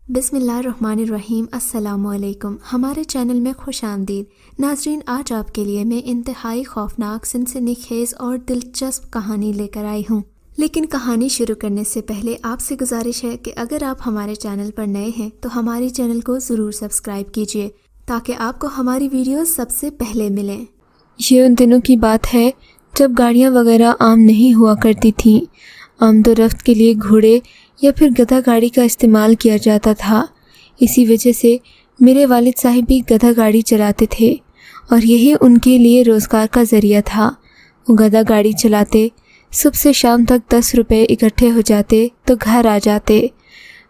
بسم اللہ الرحمن الرحیم۔ السلام علیکم، ہمارے چینل میں خوش آمدید ناظرین۔ آج آپ کے لیے میں انتہائی خوفناک، سنسنی خیز اور دلچسپ کہانی لے کر آئی ہوں، لیکن کہانی شروع کرنے سے پہلے آپ سے گزارش ہے کہ اگر آپ ہمارے چینل پر نئے ہیں تو ہمارے چینل کو ضرور سبسکرائب کیجیے تاکہ آپ کو ہماری ویڈیوز سب سے پہلے ملیں۔ یہ ان دنوں کی بات ہے جب گاڑیاں وغیرہ عام نہیں ہوا کرتی تھیں۔ آمد و رفت کے لیے گھوڑے یا پھر گدھا گاڑی کا استعمال کیا جاتا تھا۔ اسی وجہ سے میرے والد صاحب بھی گدھا گاڑی چلاتے تھے اور یہی ان کے لیے روزگار کا ذریعہ تھا۔ وہ گدھا گاڑی چلاتے، صبح سے شام تک 10 روپے اکٹھے ہو جاتے تو گھر آ جاتے۔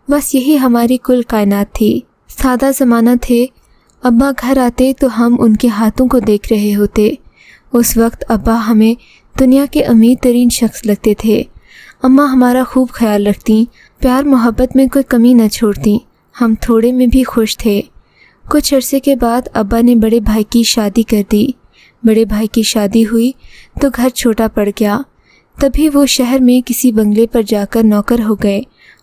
بس یہی ہماری کل کائنات تھی۔ سادہ زمانہ تھے۔ ابا گھر آتے تو ہم ان کے ہاتھوں کو دیکھ رہے ہوتے۔ اس وقت ابا ہمیں دنیا کے امیر ترین شخص لگتے تھے۔ اماں ہمارا خوب خیال رکھتیں، پیار محبت میں کوئی کمی نہ چھوڑتیں۔ ہم تھوڑے میں بھی خوش تھے۔ کچھ عرصے کے بعد ابا نے بڑے بھائی کی شادی کر دی۔ بڑے بھائی کی شادی ہوئی تو گھر چھوٹا پڑ گیا۔ تبھی وہ شہر میں کسی بنگلے پر جا کر نوکر ہو گئے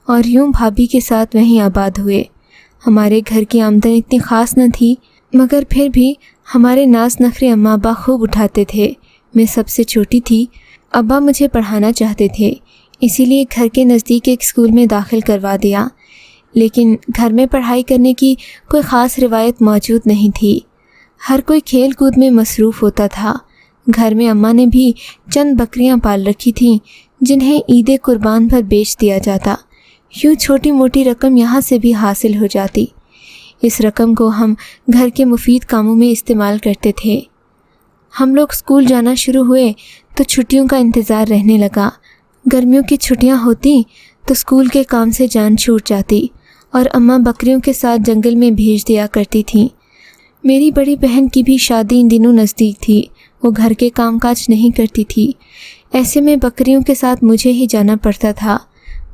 اور یوں بھابھی کے ساتھ وہیں آباد ہوئے۔ ہمارے گھر کی آمدن اتنی خاص نہ تھی، مگر پھر بھی ہمارے ناز نخرے اماں ابا خوب اٹھاتے تھے۔ میں سب سے چھوٹی تھی۔ ابا مجھے پڑھانا چاہتے تھے، اسی لیے گھر کے نزدیک ایک اسکول میں داخل کروا دیا، لیکن گھر میں پڑھائی کرنے کی کوئی خاص روایت موجود نہیں تھی۔ ہر کوئی کھیل کود میں مصروف ہوتا تھا۔ گھر میں اماں نے بھی چند بکریاں پال رکھی تھیں جنہیں عید قربان پر بیچ دیا جاتا، یوں چھوٹی موٹی رقم یہاں سے بھی حاصل ہو جاتی۔ اس رقم کو ہم گھر کے مفید کاموں میں استعمال کرتے تھے۔ ہم لوگ اسکول جانا شروع ہوئے تو چھٹیوں کا انتظار رہنے لگا۔ گرمیوں کی چھٹیاں ہوتی تو اسکول کے کام سے جان چھوٹ جاتی اور اماں بکریوں کے ساتھ جنگل میں بھیج دیا کرتی تھیں۔ میری بڑی بہن کی بھی شادی ان دنوں نزدیک تھی۔ وہ گھر کے کام کاج نہیں کرتی تھی، ایسے میں بکریوں کے ساتھ مجھے ہی جانا پڑتا تھا۔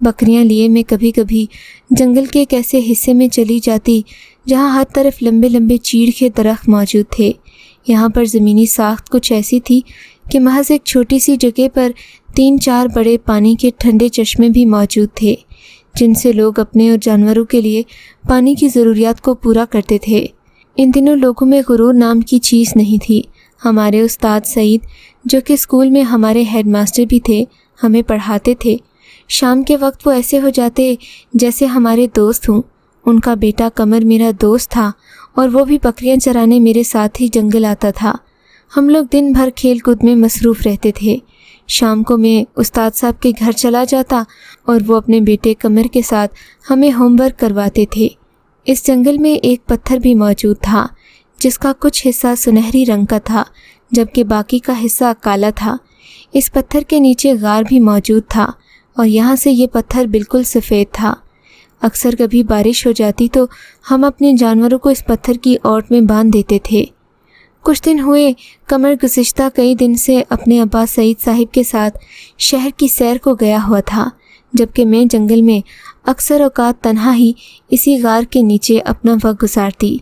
بکریاں لیے میں کبھی کبھی جنگل کے ایک ایسے حصے میں چلی جاتی جہاں ہر طرف لمبے لمبے چیڑ کے درخت موجود تھے۔ یہاں پر زمینی ساخت کچھ ایسی تھی کہ محض ایک چھوٹی سی جگہ پر 3-4 بڑے پانی کے ٹھنڈے چشمے بھی موجود تھے، جن سے لوگ اپنے اور جانوروں کے لیے پانی کی ضروریات کو پورا کرتے تھے۔ ان دنوں لوگوں میں غرور نام کی چیز نہیں تھی۔ ہمارے استاد سعید، جو کہ اسکول میں ہمارے ہیڈ ماسٹر بھی تھے، ہمیں پڑھاتے تھے۔ شام کے وقت وہ ایسے ہو جاتے جیسے ہمارے دوست ہوں۔ ان کا بیٹا قمر میرا دوست تھا اور وہ بھی بکریاں چرانے میرے ساتھ ہی جنگل آتا تھا۔ ہم لوگ دن بھر کھیل کود میں مصروف رہتے تھے۔ شام کو میں استاد صاحب کے گھر چلا جاتا اور وہ اپنے بیٹے قمر کے ساتھ ہمیں ہوم ورک کرواتے تھے۔ اس جنگل میں ایک پتھر بھی موجود تھا جس کا کچھ حصہ سنہری رنگ کا تھا جبکہ باقی کا حصہ کالا تھا۔ اس پتھر کے نیچے غار بھی موجود تھا اور یہاں سے یہ پتھر بالکل سفید تھا۔ اکثر کبھی بارش ہو جاتی تو ہم اپنے جانوروں کو اس پتھر کی اوٹ میں باندھ دیتے تھے۔ کچھ دن ہوئے، قمر گزشتہ کئی دن سے اپنے ابا سعید صاحب کے ساتھ شہر کی سیر کو گیا ہوا تھا، جبکہ میں جنگل میں اکثر اوقات تنہا ہی اسی غار کے نیچے اپنا وقت گزارتی۔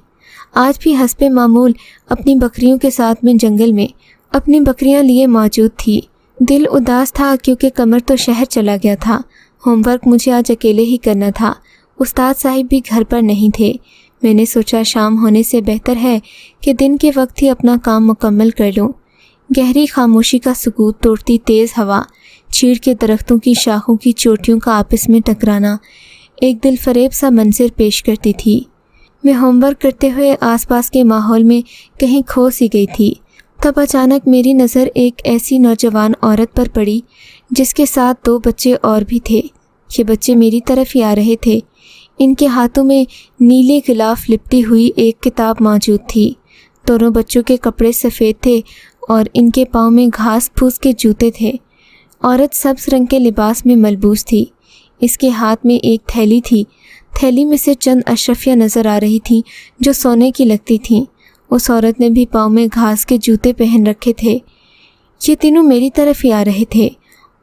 آج بھی حسب معمول اپنی بکریوں کے ساتھ میں جنگل میں اپنی بکریاں لیے موجود تھی۔ دل اداس تھا کیونکہ قمر تو شہر چلا گیا تھا۔ ہوم ورک مجھے آج اکیلے ہی کرنا تھا۔ استاد صاحب بھی گھر پر نہیں تھے۔ میں نے سوچا شام ہونے سے بہتر ہے کہ دن کے وقت ہی اپنا کام مکمل کر لوں۔ گہری خاموشی کا سکوت توڑتی تیز ہوا، چیڑ کے درختوں کی شاخوں کی چوٹیوں کا آپس میں ٹکرانا ایک دل فریب سا منظر پیش کرتی تھی۔ میں ہوم ورک کرتے ہوئے آس پاس کے ماحول میں کہیں کھو سی گئی تھی۔ تب اچانک میری نظر ایک ایسی نوجوان عورت پر پڑی جس کے ساتھ 2 بچے اور بھی تھے۔ یہ بچے میری طرف ہی آ رہے تھے۔ ان کے ہاتھوں میں نیلے غلاف لپٹی ہوئی ایک کتاب موجود تھی۔ دونوں بچوں کے کپڑے سفید تھے اور ان کے پاؤں میں گھاس پھوس کے جوتے تھے۔ عورت سبز رنگ کے لباس میں ملبوس تھی۔ اس کے ہاتھ میں ایک تھیلی تھی۔ تھیلی میں سے چند اشرفیاں نظر آ رہی تھیں جو سونے کی لگتی تھیں۔ اس عورت نے بھی پاؤں میں گھاس کے جوتے پہن رکھے تھے۔ یہ تینوں میری طرف ہی آ رہے تھے۔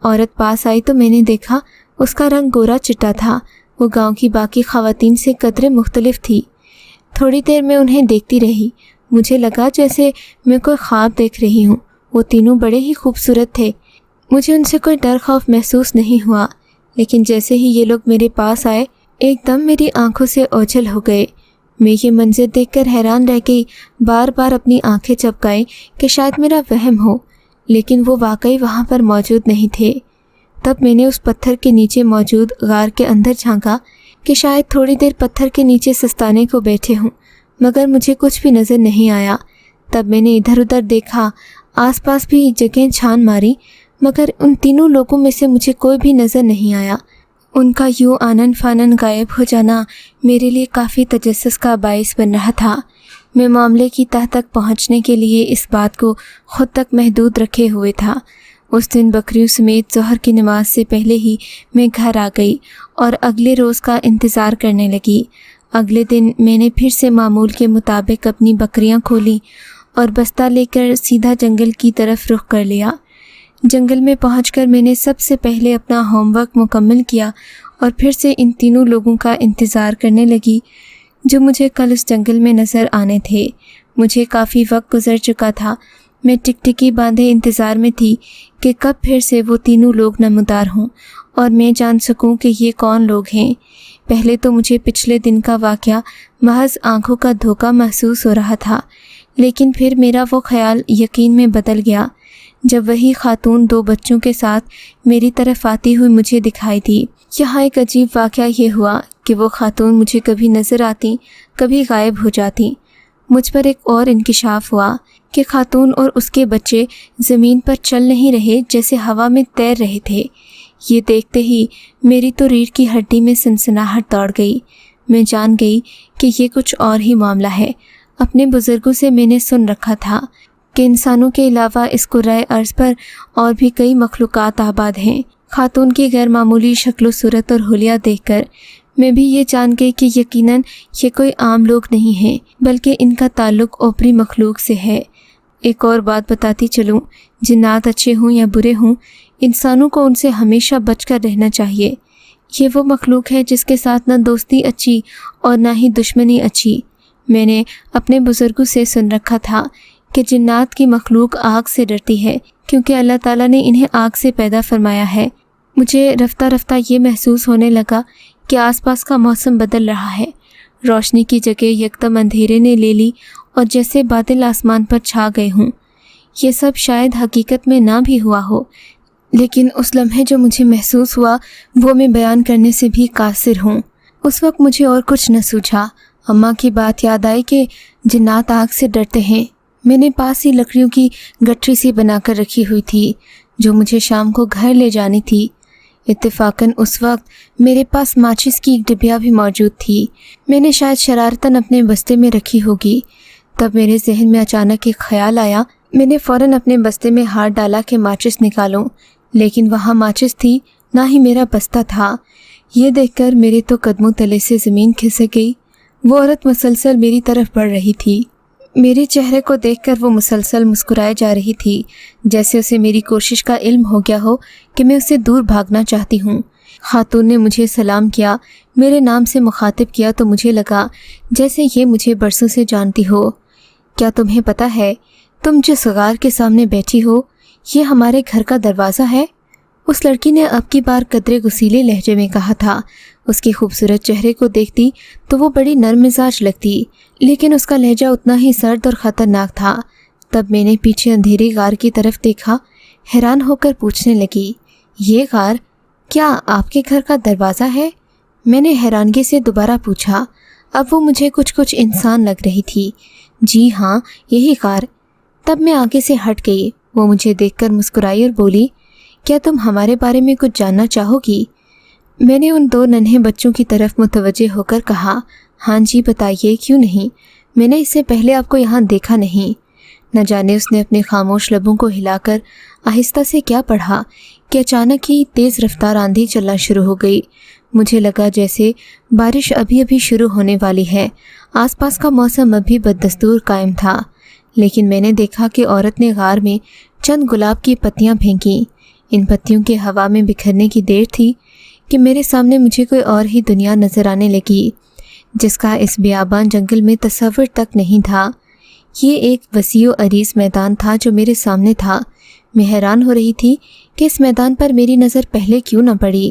عورت پاس آئی تو میں نے دیکھا اس کا رنگ گورا چٹا تھا۔ وہ گاؤں کی باقی خواتین سے قدرے مختلف تھی۔ تھوڑی دیر میں انہیں دیکھتی رہی۔ مجھے لگا جیسے میں کوئی خواب دیکھ رہی ہوں۔ وہ تینوں بڑے ہی خوبصورت تھے۔ مجھے ان سے کوئی ڈر خوف محسوس نہیں ہوا، لیکن جیسے ہی یہ لوگ میرے پاس آئے ایک دم میری آنکھوں سے اوجھل ہو گئے۔ میں یہ منظر دیکھ کر حیران رہ گئی، بار بار اپنی آنکھیں چپکائیں کہ شاید میرا وہم ہو، لیکن وہ واقعی وہاں پر موجود نہیں تھے۔ تب میں نے اس پتھر کے نیچے موجود غار کے اندر جھانکا کہ شاید تھوڑی دیر پتھر کے نیچے سستانے کو بیٹھے ہوں، مگر مجھے کچھ بھی نظر نہیں آیا۔ تب میں نے ادھر ادھر دیکھا، آس پاس بھی جگہیں چھان ماری، مگر ان تینوں لوگوں میں سے مجھے کوئی بھی نظر نہیں آیا۔ ان کا یوں آنن فانن غائب ہو جانا میرے لیے کافی تجسس کا باعث بن رہا تھا۔ میں معاملے کی تہ تک پہنچنے کے لیے اس بات کو خود تک محدود رکھے ہوئے تھا۔ اس دن بکریوں سمیت ظہر کی نماز سے پہلے ہی میں گھر آ گئی اور اگلے روز کا انتظار کرنے لگی۔ اگلے دن میں نے پھر سے معمول کے مطابق اپنی بکریاں کھولیں اور بستہ لے کر سیدھا جنگل کی طرف رخ کر لیا۔ جنگل میں پہنچ کر میں نے سب سے پہلے اپنا ہوم ورک مکمل کیا اور پھر سے ان تینوں لوگوں کا انتظار کرنے لگی جو مجھے کل اس جنگل میں نظر آنے تھے۔ مجھے کافی وقت گزر چکا تھا۔ میں ٹکٹکی باندھے انتظار میں تھی کہ کب پھر سے وہ تینوں لوگ نمودار ہوں اور میں جان سکوں کہ یہ کون لوگ ہیں۔ پہلے تو مجھے پچھلے دن کا واقعہ محض آنکھوں کا دھوکہ محسوس ہو رہا تھا، لیکن پھر میرا وہ خیال یقین میں بدل گیا جب وہی خاتون 2 بچوں کے ساتھ میری طرف آتی ہوئی مجھے دکھائی دی۔ یہاں ایک عجیب واقعہ یہ ہوا کہ وہ خاتون مجھے کبھی نظر آتی، کبھی غائب ہو جاتی۔ مجھ پر ایک اور انکشاف ہوا کہ خاتون اور اس کے بچے زمین پر چل نہیں رہے، جیسے ہوا میں تیر رہے تھے۔ یہ دیکھتے ہی میری تو ریڑھ کی ہڈی میں سنسناہٹ دوڑ گئی۔ میں جان گئی کہ یہ کچھ اور ہی معاملہ ہے۔ اپنے بزرگوں سے میں نے سن رکھا تھا کہ انسانوں کے علاوہ اس کرۂ ارض پر اور بھی کئی مخلوقات آباد ہیں۔ خاتون کی غیر معمولی شکل و صورت اور حلیہ دیکھ کر میں بھی یہ جان گئی کہ یقیناً یہ کوئی عام لوگ نہیں ہیں، بلکہ ان کا تعلق اوپری مخلوق سے ہے۔ ایک اور بات بتاتی چلوں، جنات اچھے ہوں یا برے ہوں، انسانوں کو ان سے ہمیشہ بچ کر رہنا چاہیے۔ یہ وہ مخلوق ہے جس کے ساتھ نہ دوستی اچھی اور نہ ہی دشمنی اچھی۔ میں نے اپنے بزرگوں سے سن رکھا تھا کہ جنات کی مخلوق آگ سے ڈرتی ہے کیونکہ اللہ تعالیٰ نے انہیں آگ سے پیدا فرمایا ہے۔ مجھے رفتہ رفتہ یہ محسوس ہونے لگا کہ آس پاس کا موسم بدل رہا ہے۔ روشنی کی جگہ یکدم اندھیرے نے لے لی اور جیسے بادل آسمان پر چھا گئے ہوں۔ یہ سب شاید حقیقت میں نہ بھی ہوا ہو، لیکن اس لمحے جو مجھے محسوس ہوا وہ میں بیان کرنے سے بھی قاصر ہوں۔ اس وقت مجھے اور کچھ نہ سوجھا۔ اماں کی بات یاد آئی کہ جنات آگ سے ڈرتے ہیں۔ میں نے پاس ہی لکڑیوں کی گٹھری سی بنا کر رکھی ہوئی تھی جو مجھے شام کو گھر لے جانی تھی۔ اتفاقاً اس وقت میرے پاس ماچس کی ایک ڈبیا بھی موجود تھی۔ میں نے شاید شرارتاً اپنے بستے میں رکھی ہوگی۔ تب میرے ذہن میں اچانک ایک خیال آیا۔ میں نے فوراً اپنے بستے میں ہاتھ ڈالا کہ ماچس نکالوں، لیکن وہاں ماچس تھی نہ ہی میرا بستہ تھا۔ یہ دیکھ کر میرے تو قدموں تلے سے زمین کھسک گئی۔ وہ عورت مسلسل میری طرف بڑھ رہی تھی۔ میرے چہرے کو دیکھ کر وہ مسلسل مسکرائے جا رہی تھی، جیسے اسے میری کوشش کا علم ہو گیا ہو کہ میں اسے دور بھاگنا چاہتی ہوں۔ خاتون نے مجھے سلام کیا، میرے نام سے مخاطب کیا تو مجھے لگا جیسے یہ مجھے برسوں سے جانتی ہو۔ کیا تمہیں پتہ ہے تم جس غار کے سامنے بیٹھی ہو یہ ہمارے گھر کا دروازہ ہے؟ اس لڑکی نے اب کی بار قدرے غصیلے لہجے میں کہا تھا۔ اس کے خوبصورت چہرے کو دیکھتی تو وہ بڑی نرم مزاج لگتی، لیکن اس کا لہجہ اتنا ہی سرد اور خطرناک تھا۔ تب میں نے پیچھے اندھیری غار کی طرف دیکھا، حیران ہو کر پوچھنے لگی، یہ غار کیا آپ کے گھر کا دروازہ ہے؟ میں نے حیرانگی سے دوبارہ پوچھا۔ اب وہ مجھے کچھ انسان لگ رہی تھی۔ جی ہاں، یہی غار۔ تب میں آگے سے ہٹ گئی۔ وہ مجھے دیکھ کر مسکرائی اور بولی، کیا تم ہمارے بارے میں کچھ جاننا چاہو گی؟ میں نے ان 2 ننھے بچوں کی طرف متوجہ ہو کر کہا، ہاں جی بتائیے، کیوں نہیں؟ میں نے اس سے پہلے آپ کو یہاں دیکھا نہیں۔ نہ جانے اس نے اپنے خاموش لبوں کو ہلا کر آہستہ سے کیا پڑھا کہ اچانک ہی تیز رفتار آندھی چلنا شروع ہو گئی۔ مجھے لگا جیسے بارش ابھی شروع ہونے والی ہے۔ آس پاس کا موسم ابھی بددستور قائم تھا، لیکن میں نے دیکھا کہ عورت نے غار میں چند گلاب کی پتیاں پھینکیں۔ ان پتیوں کے ہوا میں بکھرنے کی دیر تھی کہ میرے سامنے مجھے کوئی اور ہی دنیا نظر آنے لگی جس کا اس بیابان جنگل میں تصور تک نہیں تھا۔ یہ ایک وسیع و عریض میدان تھا جو میرے سامنے تھا۔ میں حیران ہو رہی تھی کہ اس میدان پر میری نظر پہلے کیوں نہ پڑی۔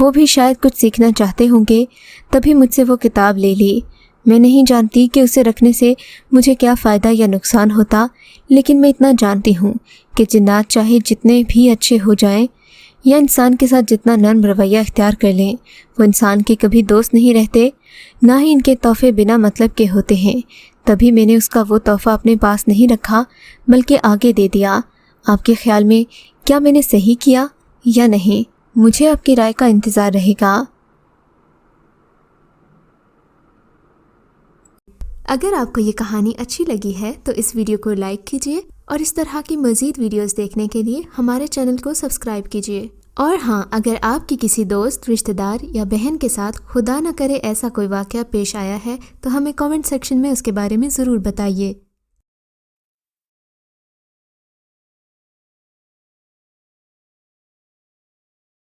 وہ بھی شاید کچھ سیکھنا چاہتے ہوں گے، تبھی مجھ سے وہ کتاب لے لی۔ میں نہیں جانتی کہ اسے رکھنے سے مجھے کیا فائدہ یا نقصان ہوتا، لیکن میں اتنا جانتی ہوں کہ جنات چاہے جتنے بھی اچھے ہو جائیں یا انسان کے ساتھ جتنا نرم رویہ اختیار کر لیں، وہ انسان کے کبھی دوست نہیں رہتے، نہ ہی ان کے تحفے بنا مطلب کے ہوتے ہیں۔ تبھی میں نے اس کا وہ تحفہ اپنے پاس نہیں رکھا بلکہ آگے دے دیا۔ آپ کے خیال میں کیا میں نے صحیح کیا یا نہیں؟ مجھے آپ کی رائے کا انتظار رہے گا۔ اگر آپ کو یہ کہانی اچھی لگی ہے تو اس ویڈیو کو لائک کیجیے اور اس طرح کی مزید ویڈیوز دیکھنے کے لیے ہمارے چینل کو سبسکرائب کیجیے۔ اور ہاں، اگر آپ کی کسی دوست، رشتہ دار یا بہن کے ساتھ خدا نہ کرے ایسا کوئی واقعہ پیش آیا ہے تو ہمیں کامنٹ سیکشن میں اس کے بارے میں ضرور بتائیے۔